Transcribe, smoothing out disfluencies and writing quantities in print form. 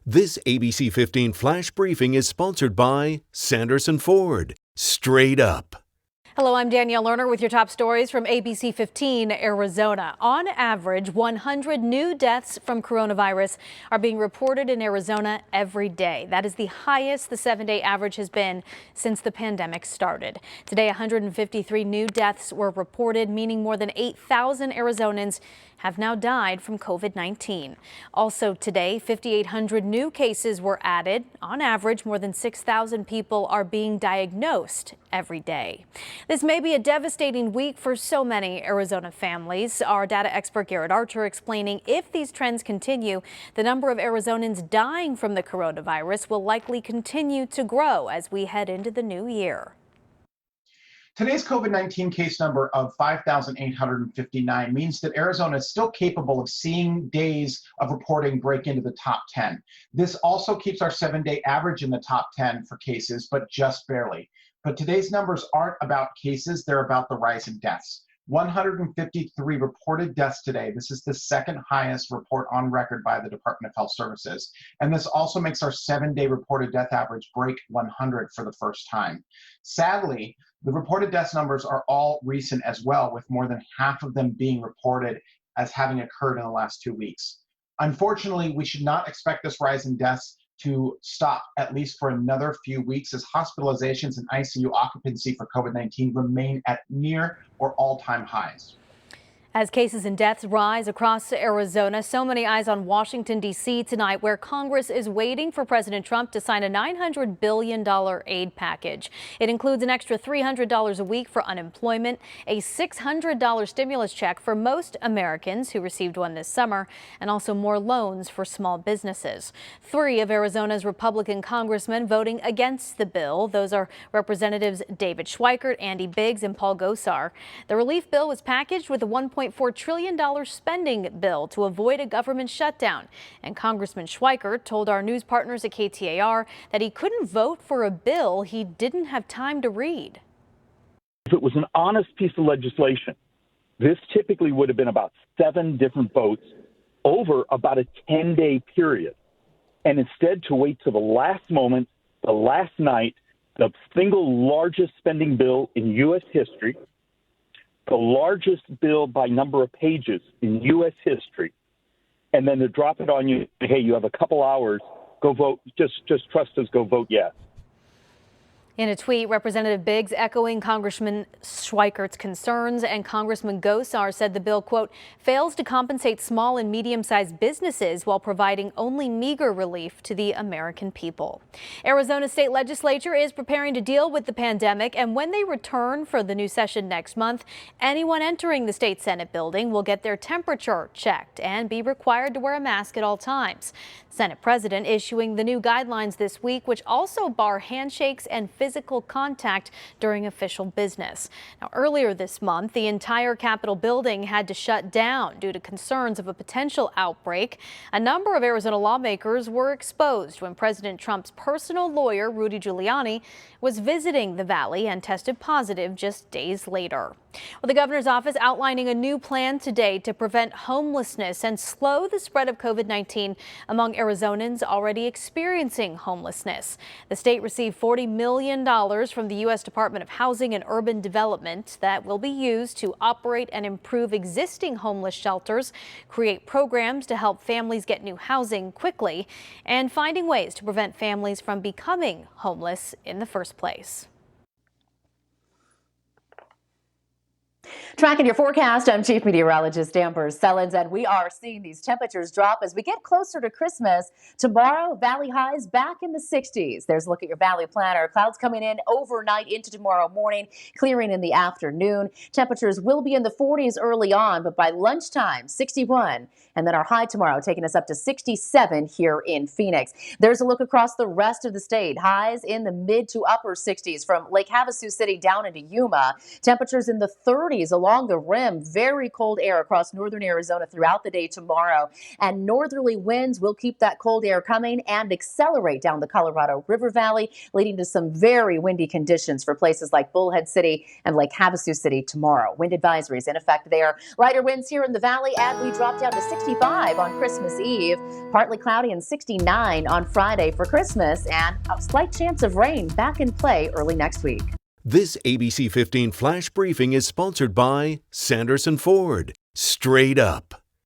This ABC 15 Flash Briefing is sponsored by Sanderson Ford. Straight up. Hello, I'm Danielle Lerner with your top stories from ABC 15 Arizona. On average, 100 new deaths from coronavirus are being reported in Arizona every day. That is the highest the 7-day average has been since the pandemic started. Today, 153 new deaths were reported, meaning more than 8,000 Arizonans have now died from COVID-19. Also today, 5,800 new cases were added. On average, more than 6,000 people are being diagnosed every day. This may be a devastating week for so many Arizona families. Our data expert Garrett Archer explaining if these trends continue, the number of Arizonans dying from the coronavirus will likely continue to grow as we head into the new year. Today's COVID-19 case number of 5,859 means that Arizona is still capable of seeing days of reporting break into the top 10. This also keeps our 7-day average in the top 10 for cases, but just barely. But today's numbers aren't about cases, they're about the rise in deaths. 153 reported deaths today. This is the second highest report on record by the Department of Health Services. And this also makes our 7-day reported death average break 100 for the first time. Sadly, the reported deaths numbers are all recent as well, with more than half of them being reported as having occurred in the last 2 weeks. Unfortunately, we should not expect this rise in deaths to stop at least for another few weeks as hospitalizations and ICU occupancy for COVID-19 remain at near or all-time highs. As cases and deaths rise across Arizona, so many eyes on Washington, D.C. tonight, where Congress is waiting for President Trump to sign a $900 billion aid package. It includes an extra $300 a week for unemployment, a $600 stimulus check for most Americans who received one this summer, and also more loans for small businesses. 3 of Arizona's Republican congressmen voting against the bill. Those are Representatives David Schweikert, Andy Biggs, and Paul Gosar. The relief bill was packaged with a $1.4 trillion spending bill to avoid a government shutdown. And Congressman Schweikert told our news partners at KTAR that he couldn't vote for a bill he didn't have time to read. If it was an honest piece of legislation, this typically would have been about 7 different votes over about a 10-day period. And instead, to wait till the last moment, the last night, the single largest spending bill in U.S. history, the largest bill by number of pages in U.S. history, and then to drop it on you, hey, you have a couple hours, go vote, just trust us, go vote yes. In a tweet, Representative Biggs echoing Congressman Schweikert's concerns, and Congressman Gosar said the bill, quote, fails to compensate small and medium-sized businesses while providing only meager relief to the American people. Arizona state legislature is preparing to deal with the pandemic, and when they return for the new session next month, anyone entering the state Senate building will get their temperature checked and be required to wear a mask at all times. Senate President issuing the new guidelines this week, which also bar handshakes and physical contact during official business. Now, earlier this month, the entire Capitol building had to shut down due to concerns of a potential outbreak. A number of Arizona lawmakers were exposed when President Trump's personal lawyer, Rudy Giuliani, was visiting the valley and tested positive just days later. Well, the governor's office outlining a new plan today to prevent homelessness and slow the spread of COVID-19 among Arizonans already experiencing homelessness. The state received $40 million from the U.S. Department of Housing and Urban Development that will be used to operate and improve existing homeless shelters, create programs to help families get new housing quickly, and finding ways to prevent families from becoming homeless in the first place. Tracking your forecast, I'm Chief Meteorologist Amber Sellens, and we are seeing these temperatures drop as we get closer to Christmas. Tomorrow, valley highs back in the 60s. There's a look at your valley planner. Clouds coming in overnight into tomorrow morning, clearing in the afternoon. Temperatures will be in the 40s early on, but by lunchtime, 61. And then our high tomorrow taking us up to 67 here in Phoenix. There's a look across the rest of the state. Highs in the mid to upper 60s from Lake Havasu City down into Yuma. Temperatures in the 30s freeze along the rim. Very cold air across northern Arizona throughout the day tomorrow. And northerly winds will keep that cold air coming and accelerate down the Colorado River Valley, leading to some very windy conditions for places like Bullhead City and Lake Havasu City tomorrow. Wind advisories in effect there. Lighter winds here in the valley, and we drop down to 65 on Christmas Eve. Partly cloudy and 69 on Friday for Christmas, and a slight chance of rain back in play early next week. This ABC 15 Flash Briefing is sponsored by Sanderson Ford. Straight up.